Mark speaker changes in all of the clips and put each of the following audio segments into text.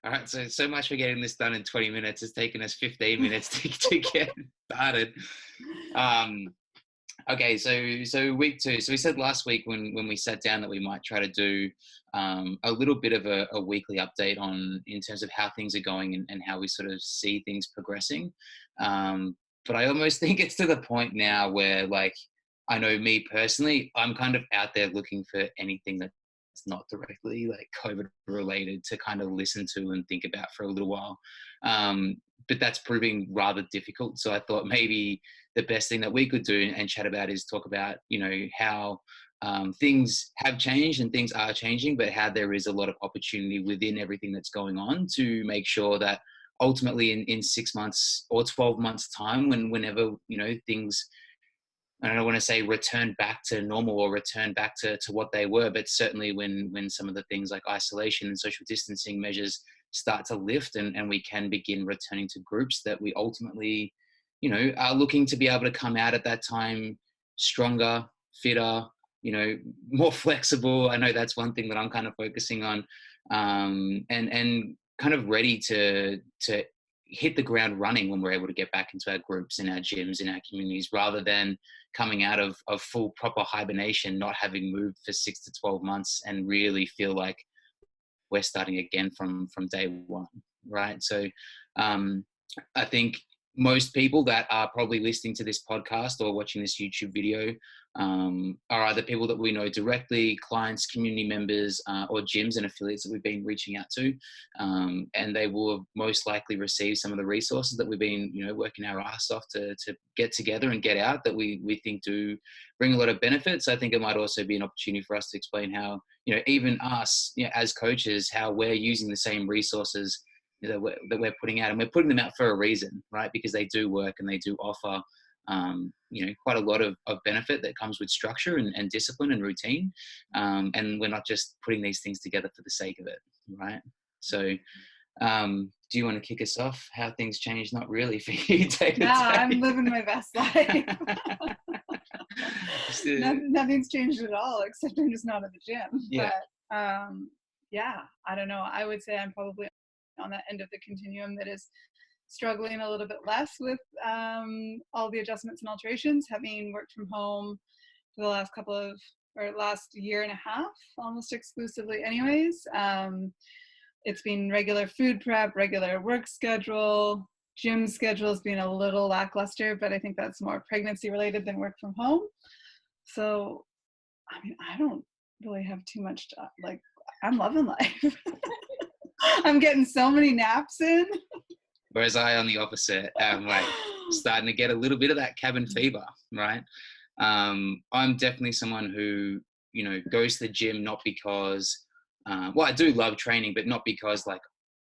Speaker 1: All right, so much for getting this done in 20 minutes. It's taken us 15 minutes to get started. Okay, so week 2. So we said last week when we sat down that we might try to do a little bit of a weekly update on in terms of how things are going and how we sort of see things progressing. But I almost think it's to the point now where, like, I know me personally, I'm kind of out there looking for anything that's not directly like COVID related to kind of listen to and think about for a little while. But that's proving rather difficult. So I thought maybe the best thing that we could do and chat about is talk about, how things have changed and things are changing, but how there is a lot of opportunity within everything that's going on to make sure that ultimately in 6 months or 12 months time, whenever, things, I don't want to say return back to normal or return back to what they were, but certainly when some of the things like isolation and social distancing measures start to lift and we can begin returning to groups, that we ultimately, are looking to be able to come out at that time stronger, fitter, more flexible. I know that's one thing that I'm kind of focusing on, and kind of ready to hit the ground running when we're able to get back into our groups and our gyms and our communities, rather than coming out of full proper hibernation, not having moved for 6 to 12 months and really feel like we're starting again from day one, right? So I think most people that are probably listening to this podcast or watching this YouTube video are either people that we know directly, clients, community members, or gyms and affiliates that we've been reaching out to. And they will have most likely receive some of the resources that we've been, working our ass off to get together and get out, that we think do bring a lot of benefits. I think it might also be an opportunity for us to explain how, even us, as coaches, how we're using the same resources that we're putting out, and we're putting them out for a reason, right? Because they do work and they do offer, quite a lot of benefit that comes with structure and discipline and routine. And we're not just putting these things together for the sake of it, right? So do you want to kick us off? How things changed? Not really for you day to day.
Speaker 2: I'm living my best life. Nothing's changed at all, except I'm just not at the gym.
Speaker 1: Yeah.
Speaker 2: But I don't know. I would say I'm probably on that end of the continuum that is struggling a little bit less with all the adjustments and alterations, having worked from home for the last year and a half, almost exclusively anyways. It's been regular food prep, regular work schedule. Gym schedule has been a little lackluster, but I think that's more pregnancy related than work from home. So, I don't really have too much to, I'm loving life. I'm getting so many naps in.
Speaker 1: Whereas I, on the opposite, am starting to get a little bit of that cabin fever, right? I'm definitely someone who, goes to the gym not because, I do love training, but not because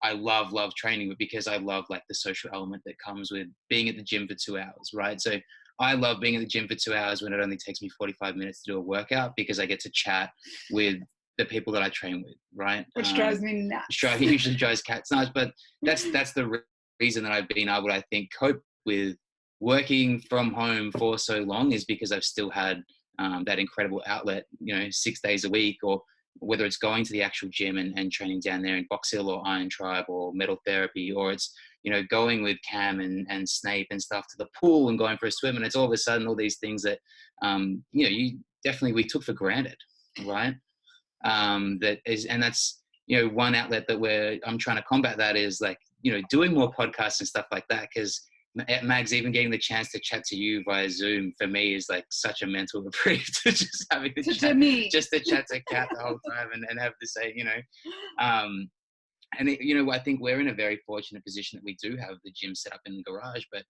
Speaker 1: I love training, but because I love the social element that comes with being at the gym for 2 hours, right? So I love being at the gym for 2 hours when it only takes me 45 minutes to do a workout, because I get to chat with the people that I train with, right?
Speaker 2: Which drives me nuts.
Speaker 1: Usually drives cats nuts, but that's the reason that I've been able to, I think, cope with working from home for so long, is because I've still had that incredible outlet, 6 days a week, or whether it's going to the actual gym and training down there in Box Hill or Iron Tribe or Metal Therapy, or it's, going with Cam and Snape and stuff to the pool and going for a swim. And it's all of a sudden all these things that, we took for granted, right? That's one outlet that I'm trying to combat that is doing more podcasts and stuff like that, because Mags, even getting the chance to chat to you via Zoom for me is such a mental reprieve to just having the chat, just to chat to Kat the whole time and have to say, I think we're in a very fortunate position that we do have the gym set up in the garage, but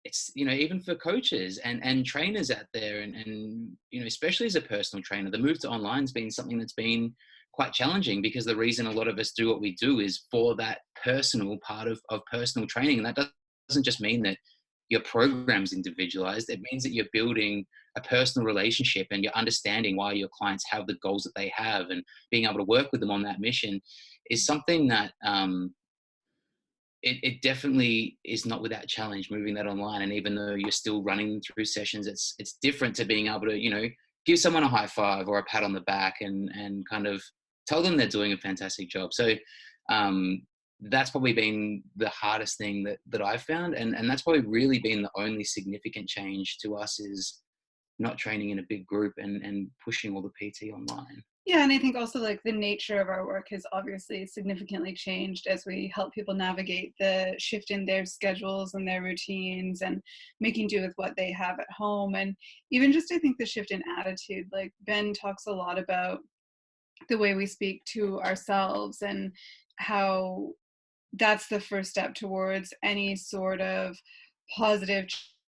Speaker 1: it's, even for coaches and trainers out there and especially as a personal trainer, the move to online has been something that's been quite challenging, because the reason a lot of us do what we do is for that personal part of personal training. And that doesn't just mean that your program's individualized. It means that you're building a personal relationship and you're understanding why your clients have the goals that they have, and being able to work with them on that mission is something that it definitely is not without challenge, moving that online. And even though you're still running through sessions, it's different to being able to, give someone a high five or a pat on the back and kind of tell them they're doing a fantastic job. So That's probably been the hardest thing that I've found. And that's probably really been the only significant change to us, is not training in a big group and pushing all the PT online.
Speaker 2: Yeah, and I think also like the nature of our work has obviously significantly changed as we help people navigate the shift in their schedules and their routines and making do with what they have at home. And even just, I think, the shift in attitude. Like Ben talks a lot about the way we speak to ourselves and how that's the first step towards any sort of positive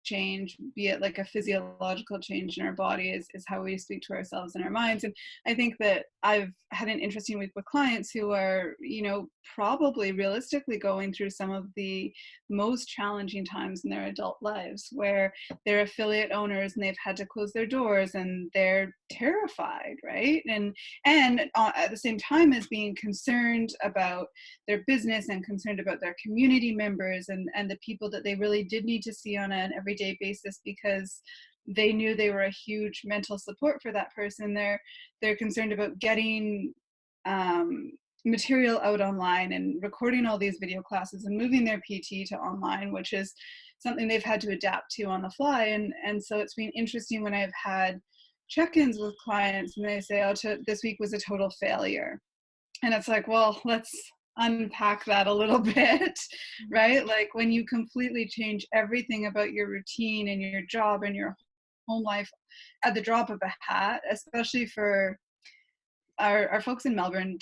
Speaker 2: change, be it like a physiological change in our body, is how we speak to ourselves and our minds. And I think that I've had an interesting week with clients who are, you know, probably realistically going through some of the most challenging times in their adult lives, where they're affiliate owners and they've had to close their doors and they're terrified, right? And at the same time as being concerned about their business and concerned about their community members and the people that they really did need to see on an everyday basis, because they knew they were a huge mental support for that person. They're concerned about getting material out online and recording all these video classes and moving their PT to online, which is something they've had to adapt to on the fly. And so it's been interesting when I've had check-ins with clients and they say, oh, this week was a total failure. And it's like, well, let's unpack that a little bit, right? Like when you completely change everything about your routine and your job and your home life at the drop of a hat, especially for our folks in Melbourne,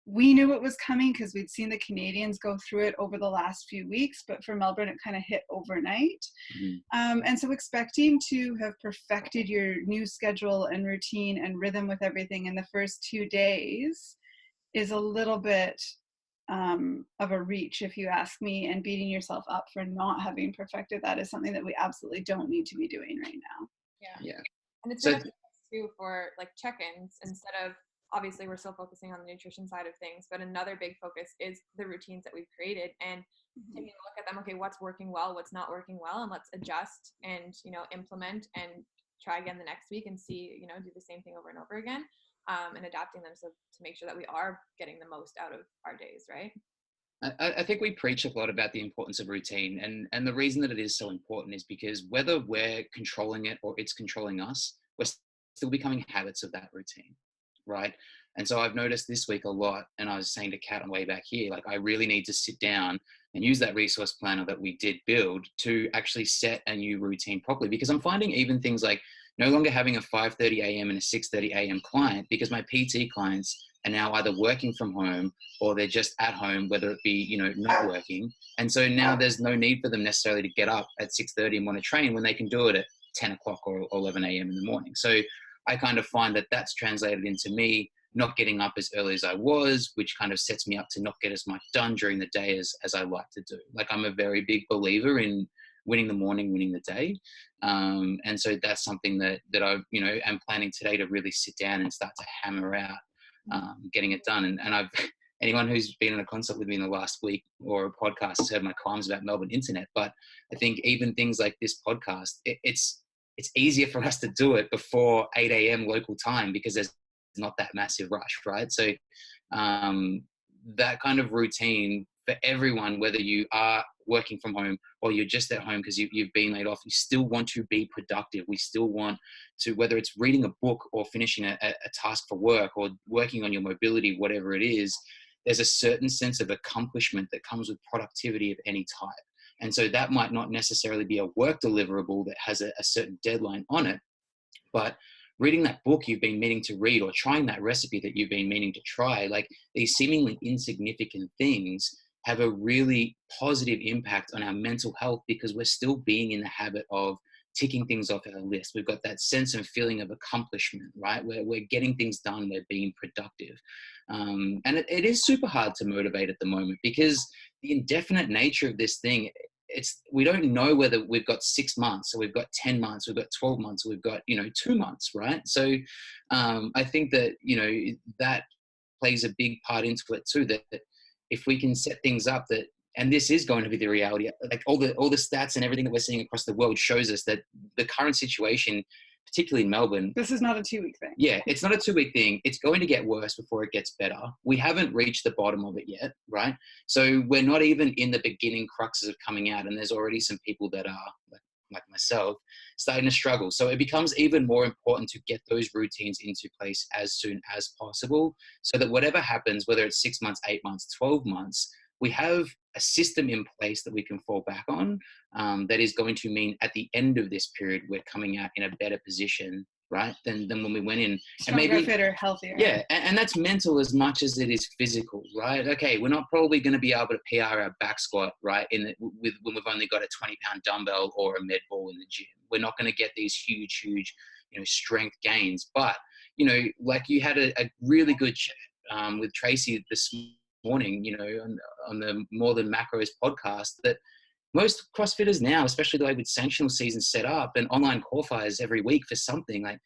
Speaker 2: we knew it was coming because we'd seen the Canadians go through it over the last few weeks, but for Melbourne, it kind of hit overnight. And so expecting to have perfected your new schedule and routine and rhythm with everything in the first 2 days is a little bit of a reach, if you ask me, and beating yourself up for not having perfected that is something that we absolutely don't need to be doing right now.
Speaker 3: Yeah. And it's been too for like check-ins, instead of, obviously we're still focusing on the nutrition side of things, but another big focus is the routines that we've created and taking a look at them. Okay, what's working well, what's not working well, and let's adjust and, you know, implement and try again the next week and see, you know, do the same thing over and over again. And adapting them so to make sure that we are getting the most out of our days, right?
Speaker 1: I think we preach a lot about the importance of routine, and the reason that it is so important is because whether we're controlling it or it's controlling us, we're still becoming habits of that routine, right? And so I've noticed this week a lot, and I was saying to Kat on the way back here, like I really need to sit down and use that resource planner that we did build to actually set a new routine properly, because I'm finding even things like no longer having a 5:30 a.m. and a 6:30 a.m. client, because my PT clients are now either working from home or they're just at home, whether it be, you know, not working. And so now there's no need for them necessarily to get up at 6:30 and want to train when they can do it at 10 o'clock or 11 a.m. in the morning. So I kind of find that that's translated into me not getting up as early as I was, which kind of sets me up to not get as much done during the day as I like to do. Like I'm a very big believer in winning the morning, winning the day. And so that's something that I, you know, am planning today to really sit down and start to hammer out getting it done. And I've, anyone who's been in a consult with me in the last week or a podcast has heard my qualms about Melbourne internet. But I think even things like this podcast, it's easier for us to do it before 8 a.m. local time because there's not that massive rush, right? So that kind of routine for everyone, whether you are working from home or you're just at home because you've been laid off, you still want to be productive. We still want to, whether it's reading a book or finishing a task for work or working on your mobility, whatever it is, there's a certain sense of accomplishment that comes with productivity of any type. And so that might not necessarily be a work deliverable that has a certain deadline on it, but reading that book you've been meaning to read or trying that recipe that you've been meaning to try, like these seemingly insignificant things have a really positive impact on our mental health because we're still being in the habit of ticking things off our list. We've got that sense and feeling of accomplishment, right? We're getting things done, we're being productive. And it is super hard to motivate at the moment because the indefinite nature of this thing, we don't know whether we've got 6 months or we've got 10 months, we've got 12 months, or we've got, 2 months, right? So I think that, that plays a big part into it too, that if we can set things up that, and this is going to be the reality, like all the stats and everything that we're seeing across the world shows us that the current situation particularly in Melbourne.
Speaker 2: This is not a 2-week thing.
Speaker 1: Yeah, it's not a 2-week thing. It's going to get worse before it gets better. We haven't reached the bottom of it yet, right? So we're not even in the beginning cruxes of coming out, and there's already some people that are, like myself, starting to struggle. So it becomes even more important to get those routines into place as soon as possible, so that whatever happens, whether it's 6 months, 8 months, 12 months, we have a system in place that we can fall back on, that is going to mean at the end of this period, we're coming out in a better position, right, than when we went in.
Speaker 2: Stronger,
Speaker 1: and maybe
Speaker 2: fitter, healthier.
Speaker 1: Yeah, and that's mental as much as it is physical, right? Okay, we're not probably going to be able to PR our back squat, right, when we've only got a 20-pound dumbbell or a med ball in the gym. We're not going to get these huge, strength gains. But, like you had a really good chat with Tracy this morning, on the More Than Macros podcast, that most CrossFitters now, especially the way with sanctional seasons set up and online qualifiers every week for something, like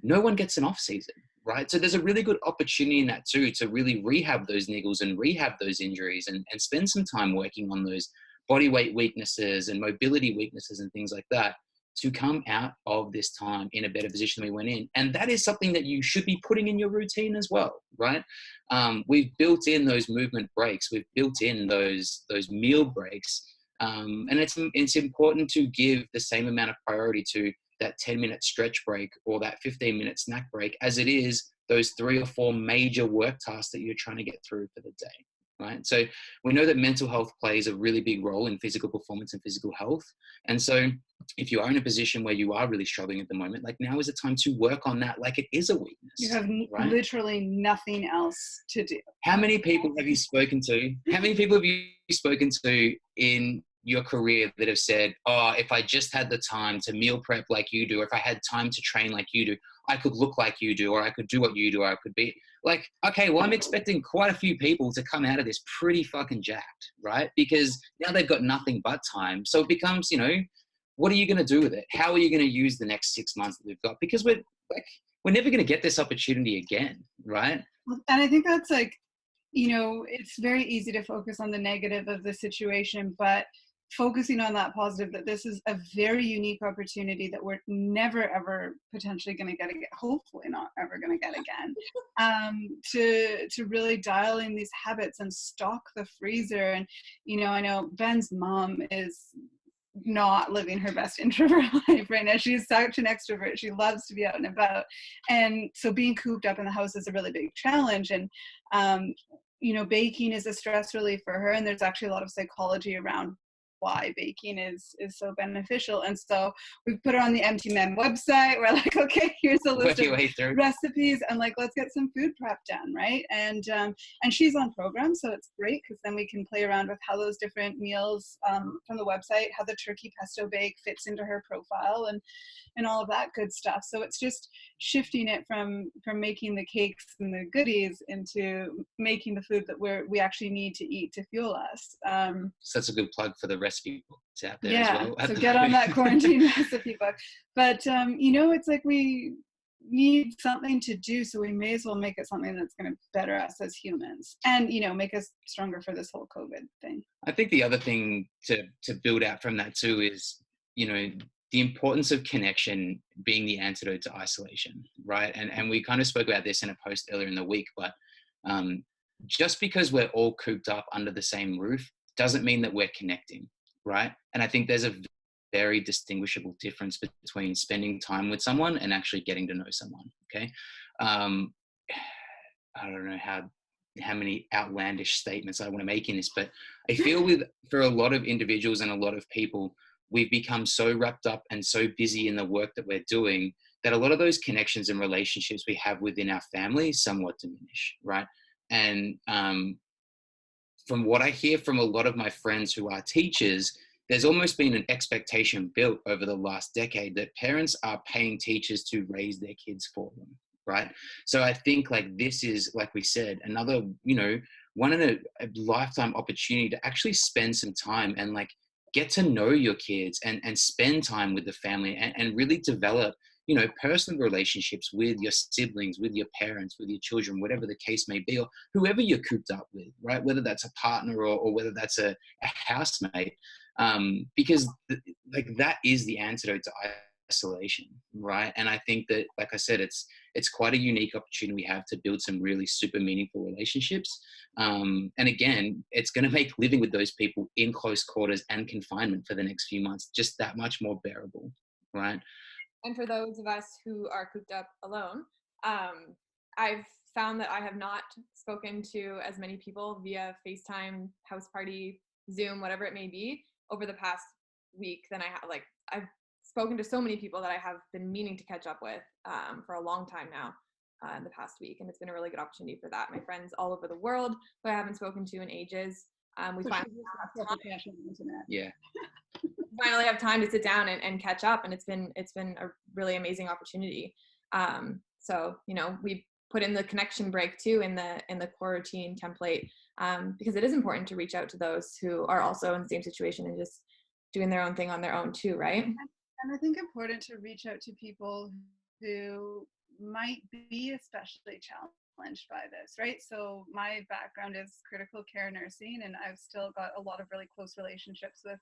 Speaker 1: no one gets an off season, right? So there's a really good opportunity in that too, to really rehab those niggles and rehab those injuries and spend some time working on those body weight weaknesses and mobility weaknesses and things like that, to come out of this time in a better position than we went in. And that is something that you should be putting in your routine as well, right? We've built in those movement breaks. We've built in those meal breaks. And it's important to give the same amount of priority to that 10-minute stretch break or that 15-minute snack break as it is those 3 or 4 major work tasks that you're trying to get through for the day, right? So we know that mental health plays a really big role in physical performance and physical health. And so if you are in a position where you are really struggling at the moment, like now is the time to work on that like it is a weakness.
Speaker 2: You have
Speaker 1: right?
Speaker 2: literally nothing else to do.
Speaker 1: How many people have you spoken to? How many people have you spoken to in your career that have said, oh, if I just had the time to meal prep like you do, or if I had time to train like you do, I could look like you do, or I could do what you do, or I could be like, okay, well, I'm expecting quite a few people to come out of this pretty fucking jacked, right? Because now they've got nothing but time. So it becomes, what are you going to do with it? How are you going to use the next 6 months that we've got? Because we're never going to get this opportunity again, right?
Speaker 2: And I think that's it's very easy to focus on the negative of the situation, but focusing on that positive, that this is a very unique opportunity that we're never ever potentially going to get again, hopefully not ever going to get again, to really dial in these habits and stock the freezer. And I know Ben's mom is not living her best introvert life right now. She's such an extrovert. She loves to be out and about, and so being cooped up in the house is a really big challenge. And baking is a stress relief for her, and there's actually a lot of psychology around why baking is so beneficial. And so we've put her on the MTMM website. We're like, okay, here's a list of recipes, and like, let's get some food prep done, right? And she's on program, so it's great because then we can play around with how those different meals from the website, how the turkey pesto bake fits into her profile, and all of that good stuff. So it's just shifting it from making the cakes and the goodies into making the food that we actually need to eat to fuel us.
Speaker 1: So that's a good plug for the recipe books out there as well.
Speaker 2: So get on that quarantine recipe book. But it's like we need something to do, so we may as well make it something that's going to better us as humans and make us stronger for this whole COVID thing.
Speaker 1: I think the other thing to build out from that too is the importance of connection being the antidote to isolation, right? And we kind of spoke about this in a post earlier in the week, but just because we're all cooped up under the same roof doesn't mean that we're connecting, right? And I think there's a very distinguishable difference between spending time with someone and actually getting to know someone, okay? I don't know how many outlandish statements I want to make in this, but I feel for a lot of individuals and a lot of people, we've become so wrapped up and so busy in the work that we're doing that a lot of those connections and relationships we have within our family somewhat diminish, right? And from what I hear from a lot of my friends who are teachers, there's almost been an expectation built over the last decade that parents are paying teachers to raise their kids for them, right? So I think this is, like we said, another, one in a lifetime opportunity to actually spend some time and get to know your kids and spend time with the family and really develop, personal relationships with your siblings, with your parents, with your children, whatever the case may be, or whoever you're cooped up with, right? Whether that's a partner or whether that's a housemate, because that is the antidote to isolation, right? And I think that, like I said, it's quite a unique opportunity we have to build some really super meaningful relationships. And again, it's going to make living with those people in close quarters and confinement for the next few months just that much more bearable, right?
Speaker 3: And for those of us who are cooped up alone, I've found that I have not spoken to as many people via FaceTime, house party, Zoom, whatever it may be, over the past week than I have. Like, I've spoken to so many people that I have been meaning to catch up with for a long time now in the past week. And it's been a really good opportunity for that. My friends all over the world who I haven't spoken to in ages. We finally have time.
Speaker 1: Yeah.
Speaker 3: Finally have time to sit down and catch up, and it's been a really amazing opportunity. So, you know, we put in the connection break too in the Quaroutine template, because it is important to reach out to those who are also in the same situation and just doing their own thing on their own too, right?
Speaker 2: And I think important to reach out to people who might be especially challenged by this, right? So my background is critical care nursing, and I've still got a lot of really close relationships with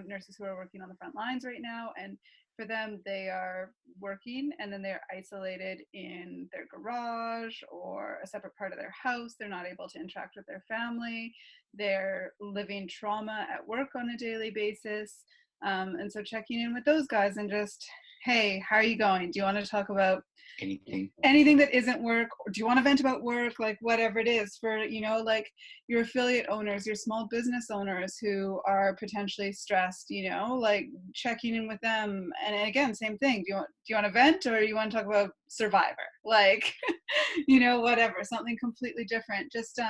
Speaker 2: nurses who are working on the front lines right now. And for them, they are working and then they're isolated in their garage or a separate part of their house. They're not able to interact with their family. They're living trauma at work on a daily basis. And so checking in with those guys and just, hey, how are you going? Do you want to talk about anything that isn't work? Or do you want to vent about work? Like whatever it is for, you know, like your affiliate owners, your small business owners who are potentially stressed, you know, like checking in with them. And again, same thing. Do you want to vent, or you want to talk about Survivor? Like, you know, whatever, something completely different. Just,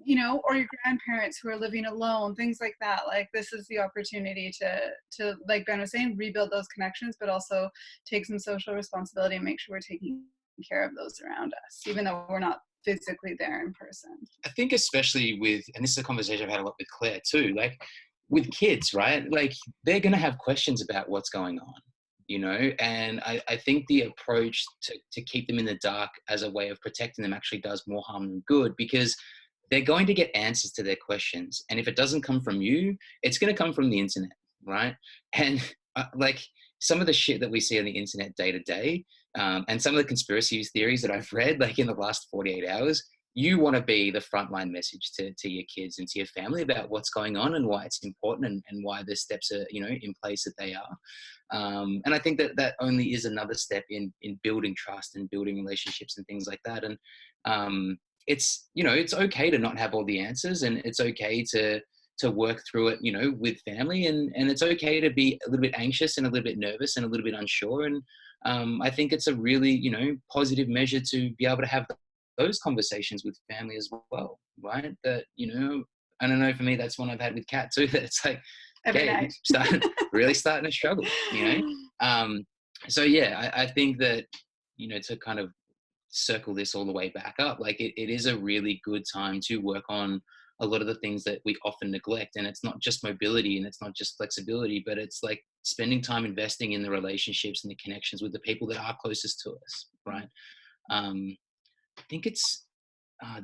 Speaker 2: you know, or your grandparents who are living alone, things like that. Like this is the opportunity to like Ben was saying, rebuild those connections, but also take some social responsibility and make sure we're taking care of those around us, even though we're not physically there in person.
Speaker 1: I think especially with, and this is a conversation I've had a lot with Claire too, like with kids, right? Like they're going to have questions about what's going on, you know? And I think the approach to keep them in the dark as a way of protecting them actually does more harm than good, because they're going to get answers to their questions. And if it doesn't come from you, it's going to come from the internet, right? And like some of the shit that we see on the internet day to day, and some of the conspiracy theories that I've read, like in the last 48 hours, you want to be the frontline message to your kids and to your family about what's going on and why it's important, and why the steps are, you know, in place that they are. And I think that only is another step in building trust and building relationships and things like that. And it's, you know, it's okay to not have all the answers, and it's okay to work through it, you know, with family, and it's okay to be a little bit anxious and a little bit nervous and a little bit unsure. And I think it's a really, you know, positive measure to be able to have those conversations with family as well, right? That, you know, I don't know, for me, that's one I've had with Kat too, that it's like,
Speaker 2: Every night.
Speaker 1: really starting to struggle, you know? So yeah, I think that, you know, to kind of circle this all the way back up, like it is a really good time to work on a lot of the things that we often neglect. And it's not just mobility and it's not just flexibility, but it's like spending time investing in the relationships and the connections with the people that are closest to us, right? I think it's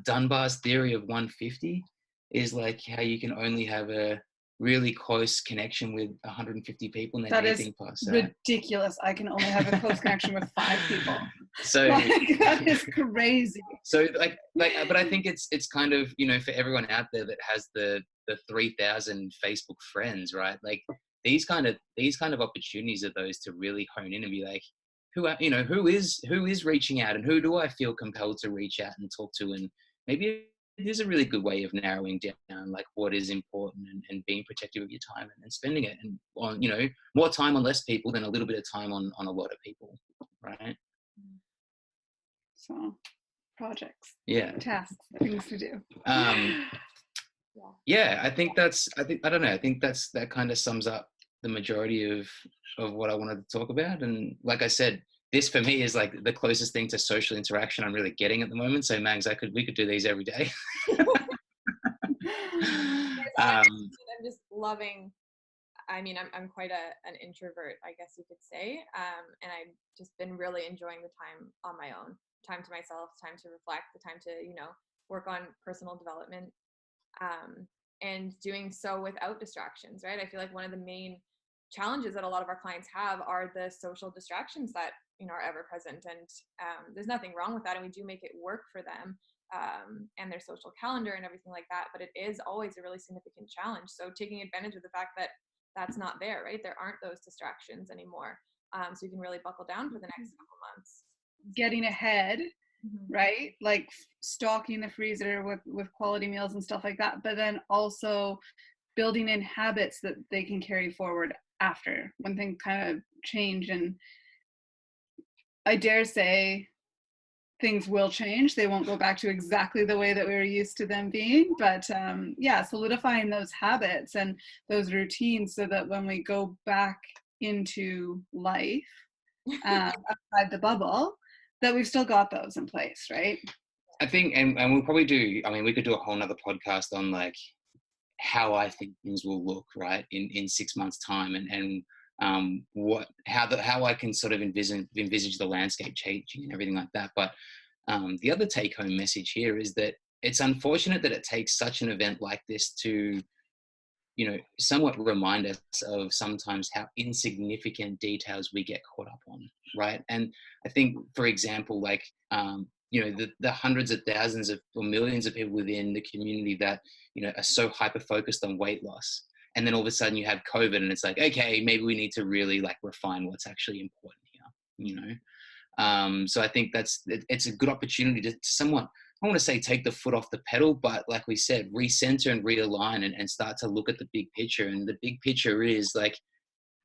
Speaker 1: Dunbar's theory of 150 is like how you can only have a really close connection with 150 people, and then
Speaker 2: that
Speaker 1: anything
Speaker 2: is
Speaker 1: past that.
Speaker 2: ridiculous. I can only have a close connection with 5 people.
Speaker 1: So
Speaker 2: like, that is crazy.
Speaker 1: So like, but I think it's kind of, you know, for everyone out there that has the 3,000 Facebook friends, right? Like these kind of opportunities are those to really hone in and be like, who is reaching out, and who do I feel compelled to reach out and talk to? And maybe it is a really good way of narrowing down like what is important, and being protective of your time and spending it and on, you know, more time on less people than a little bit of time on a lot of people, right?
Speaker 2: So projects,
Speaker 1: tasks,
Speaker 2: things to do.
Speaker 1: Yeah, I think that kind of sums up the majority of what I wanted to talk about. And like I said, this for me is like the closest thing to social interaction I'm really getting at the moment. So Mags, we could do these every day.
Speaker 3: I'm just loving, I mean, I'm quite an introvert, I guess you could say. And I've just been really enjoying the time on my own, time to myself, time to reflect, the time to, you know, work on personal development, and doing so without distractions, right? I feel like one of the main challenges that a lot of our clients have are the social distractions that, you know, are ever present. And there's nothing wrong with that. And we do make it work for them, and their social calendar and everything like that. But it is always a really significant challenge. So taking advantage of the fact that that's not there, right? There aren't those distractions anymore. So you can really buckle down for the next couple months.
Speaker 2: Getting ahead, right? Like stocking the freezer with quality meals and stuff like that. But then also building in habits that they can carry forward after when things kind of change. And I dare say things will change. They won't go back to exactly the way that we were used to them being, but solidifying those habits and those routines so that when we go back into life outside the bubble, that we've still got those in place, right?
Speaker 1: I think, and we'll probably do, I mean, we could do a whole nother podcast on like how I think things will look, right, in 6 months time, and how I can sort of envisage the landscape changing and everything like that. But the other take home message here is that it's unfortunate that it takes such an event like this to, you know, somewhat remind us of sometimes how insignificant details we get caught up on, right? And I think, for example, like, you know, the hundreds of thousands of or millions of people within the community that, you know, are so hyper focused on weight loss. And then all of a sudden you have COVID and it's like, okay, maybe we need to really like refine what's actually important here, you know? So I think it's a good opportunity to somewhat, I want to say take the foot off the pedal, but like we said, recenter and realign and start to look at the big picture. And the big picture is like,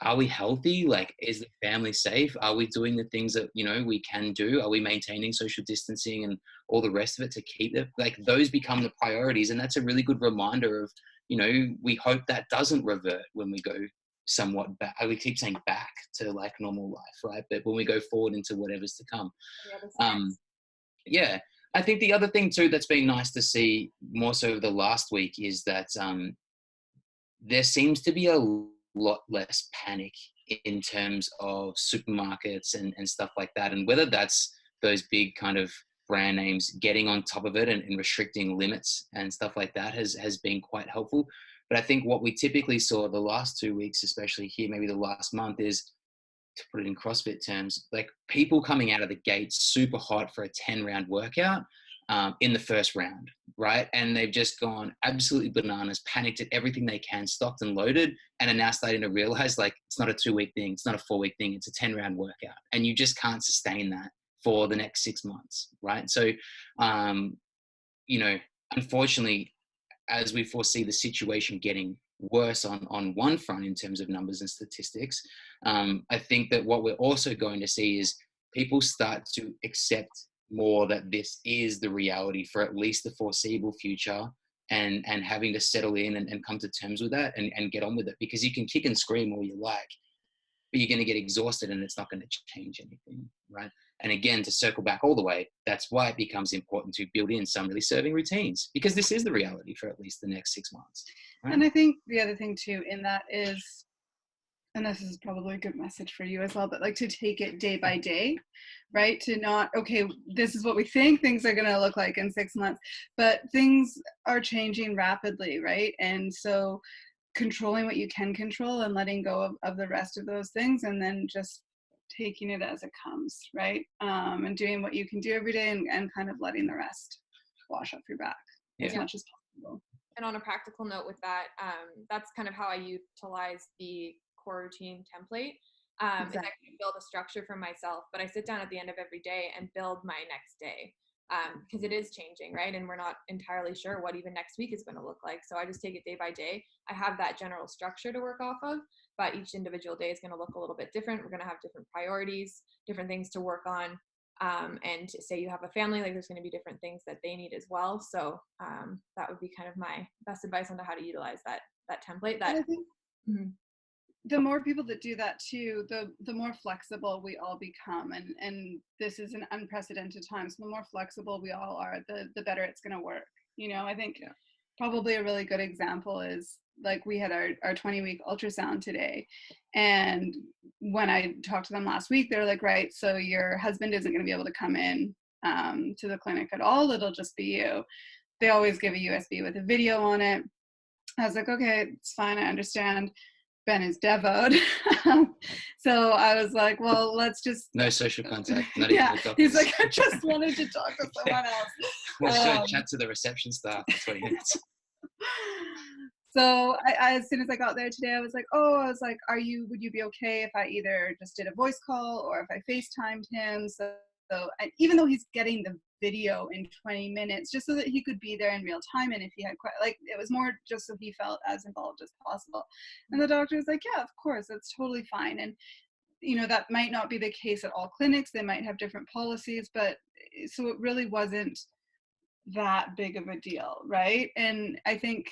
Speaker 1: are we healthy? Like, is the family safe? Are we doing the things that, you know, we can do? Are we maintaining social distancing and all the rest of it to keep it? Like, those become the priorities. And that's a really good reminder of, you know, we hope that doesn't revert when we go somewhat back. We keep saying back to like normal life, right? But when we go forward into whatever's to come. Yeah. I think the other thing too that's been nice to see more so over the last week is that there seems to be a lot less panic in terms of supermarkets and stuff like that. And whether that's those big kind of brand names getting on top of it and restricting limits and stuff like that has been quite helpful. But I think what we typically saw the last 2 weeks, especially here, maybe the last month, is, to put it in CrossFit terms, like people coming out of the gate super hot for a 10-round workout in the first round, right? And they've just gone absolutely bananas, panicked at everything they can, stocked and loaded, and are now starting to realize like it's not a 2-week thing, it's not a 4-week thing, it's a 10-round workout. And you just can't sustain that for the next 6 months, right? So, you know, unfortunately, as we foresee the situation getting worse on one front in terms of numbers and statistics, I think that what we're also going to see is people start to accept more that this is the reality for at least the foreseeable future, and having to settle in and come to terms with that and get on with it, because you can kick and scream all you like, but you're going to get exhausted and it's not going to change anything, right? And again, to circle back all the way, that's why it becomes important to build in some really serving routines, because this is the reality for at least the next 6 months. Right?
Speaker 2: And I think the other thing too in that is, and this is probably a good message for you as well, but like to take it day by day, right? To not, okay, this is what we think things are going to look like in 6 months, but things are changing rapidly, right? And so controlling what you can control and letting go of the rest of those things, and then just taking it as it comes, right? And doing what you can do every day and kind of letting the rest wash off your back as much as possible.
Speaker 3: And on a practical note with that, that's kind of how I utilize the Quaroutine template. Is I can build a structure for myself, but I sit down at the end of every day and build my next day, because it is changing, right? And we're not entirely sure what even next week is going to look like. So I just take it day by day. I have that general structure to work off of, but each individual day is going to look a little bit different. We're going to have different priorities, different things to work on. And say you have a family, like there's going to be different things that they need as well. So that would be kind of my best advice on how to utilize that template. That I think,
Speaker 2: the more people that do that too, the more flexible we all become. And this is an unprecedented time. So the more flexible we all are, the better it's going to work. You know, I think probably a really good example is like we had our 20-week ultrasound today. And when I talked to them last week, they're like, right, so your husband isn't going to be able to come in to the clinic at all. It'll just be you. They always give a USB with a video on it. I was like, okay, it's fine. I understand. Ben is devout. So I was like, well, let's just
Speaker 1: no social contact, not even with doctors.
Speaker 2: He's like, I just wanted to talk to someone else.
Speaker 1: Let's go chat to the reception staff for 20 minutes.
Speaker 2: So I, as soon as I got there today, I was like, would you be okay if I either just did a voice call or if I FaceTimed him? So and even though he's getting the video in 20 minutes, just so that he could be there in real time. And if he had it was more just so he felt as involved as possible. And the doctor was like, yeah, of course, that's totally fine. And, that might not be the case at all clinics. They might have different policies, but so it really wasn't that big of a deal, right? And I think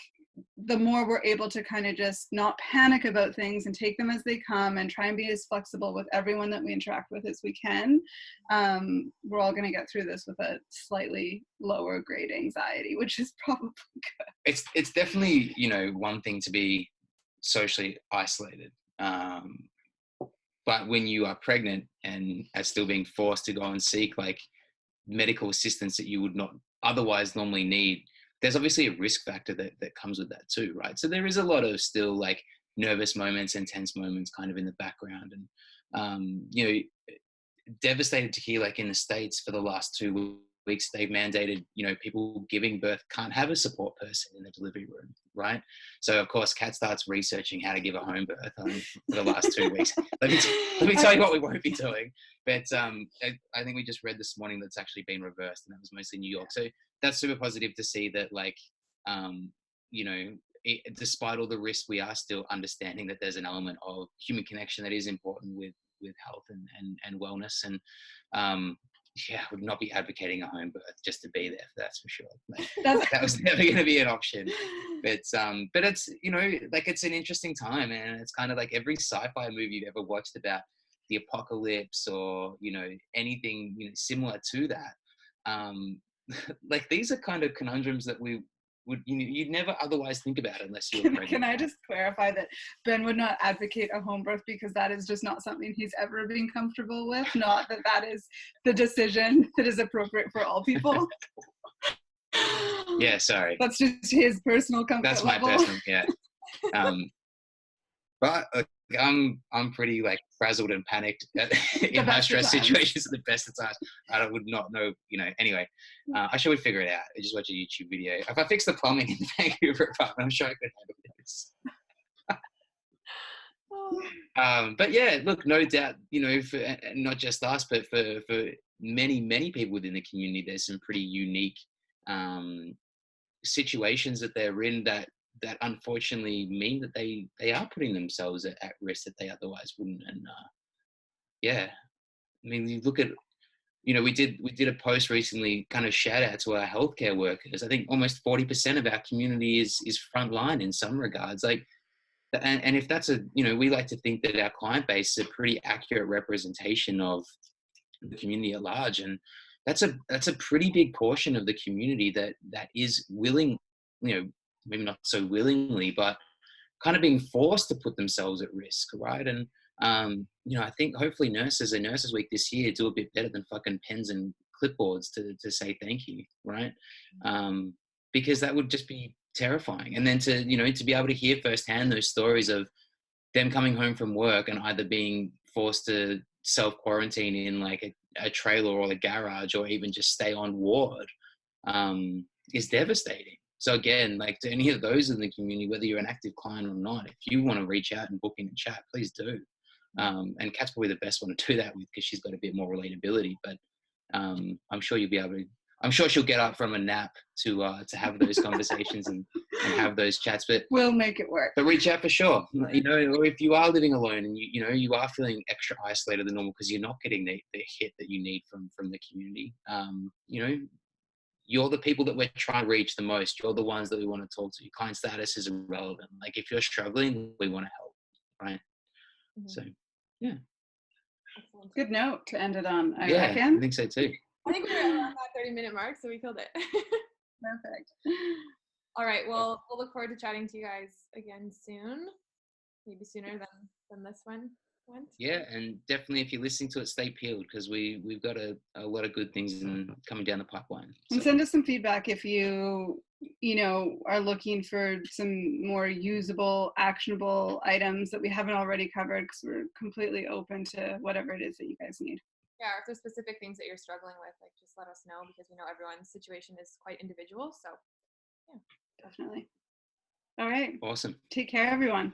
Speaker 2: the more we're able to kind of just not panic about things and take them as they come and try and be as flexible with everyone that we interact with as we can, we're all going to get through this with a slightly lower grade anxiety, which is probably good.
Speaker 1: It's definitely, one thing to be socially isolated. But when you are pregnant and are still being forced to go and seek like medical assistance that you would not otherwise normally need, there's obviously a risk factor that comes with that too, right? So there is a lot of still like nervous moments and tense moments kind of in the background. And, devastated to hear like in the States for the last 2 weeks, they've mandated, people giving birth can't have a support person in the delivery room, right? So of course, Kat starts researching how to give a home birth for the last 2 weeks. Let me tell you what we won't be doing. But I think we just read this morning that's actually been reversed, and that was mostly New York. So that's super positive to see that, like, despite all the risks, we are still understanding that there's an element of human connection that is important with health and wellness. And I would not be advocating a home birth just to be there, that's for sure. Like, that was never going to be an option. But it's, like, it's an interesting time, and it's kind of like every sci-fi movie you've ever watched about the apocalypse or, anything, similar to that. Like, these are kind of conundrums that we would, you'd never otherwise think about unless you were pregnant.
Speaker 2: Can I just clarify that Ben would not advocate a home birth because that is just not something he's ever been comfortable with, not that is the decision that is appropriate for all people.
Speaker 1: Yeah, sorry.
Speaker 2: That's just his personal comfort
Speaker 1: That's my
Speaker 2: level.
Speaker 1: personal, yeah. But I'm pretty like frazzled and panicked in high stress situations at the best of times. I would not know, anyway, I should figure it out. I just watch a YouTube video. If I fix the plumbing in the Vancouver apartment, I'm sure I could handle this. But yeah, look, no doubt, for not just us, but for many people within the community, there's some pretty unique situations that they're in that unfortunately mean that they are putting themselves at risk that they otherwise wouldn't. And I mean, you look at, we did a post recently, kind of shout out to our healthcare workers. I think almost 40% of our community is frontline in some regards. Like, and if that's we like to think that our client base is a pretty accurate representation of the community at large, and that's a pretty big portion of the community that is willing, maybe not so willingly, but kind of being forced to put themselves at risk, right? And I think hopefully Nurses Week this year do a bit better than fucking pens and clipboards to say thank you, right? Because that would just be terrifying. And then to be able to hear firsthand those stories of them coming home from work and either being forced to self-quarantine in like a trailer or a garage, or even just stay on ward, is devastating. So again, like, to any of those in the community, whether you're an active client or not, if you want to reach out and book in and chat, please do. And Kat's probably the best one to do that with, because she's got a bit more relatability. But I'm sure you'll be able to. I'm sure she'll get up from a nap to have those conversations and have those chats. But
Speaker 2: we'll make it work.
Speaker 1: But reach out for sure. Or if you are living alone and you are feeling extra isolated than normal because you're not getting the hit that you need from the community, you're the people that we're trying to reach the most. You're the ones that we want to talk to. Your client status is irrelevant. Like, if you're struggling, we want to help, right? Mm-hmm. So, yeah.
Speaker 2: Good note to end it on, I
Speaker 1: reckon.
Speaker 2: reckon.
Speaker 1: I think so too.
Speaker 3: I think we're around that 30-minute mark, so we killed it.
Speaker 2: Perfect.
Speaker 3: All right, well, we'll look forward to chatting to you guys again soon. Maybe sooner than this one.
Speaker 1: Yeah, and definitely if you're listening to it, stay peeled, because we've got a lot of good things coming down the pipeline.
Speaker 2: And send us some feedback if you are looking for some more usable, actionable items that we haven't already covered, because we're completely open to whatever it is that you guys need.
Speaker 3: Yeah, or if there's specific things that you're struggling with, like just let us know, because we know everyone's situation is quite individual. So yeah,
Speaker 2: definitely. All right.
Speaker 1: Awesome.
Speaker 2: Take care, everyone.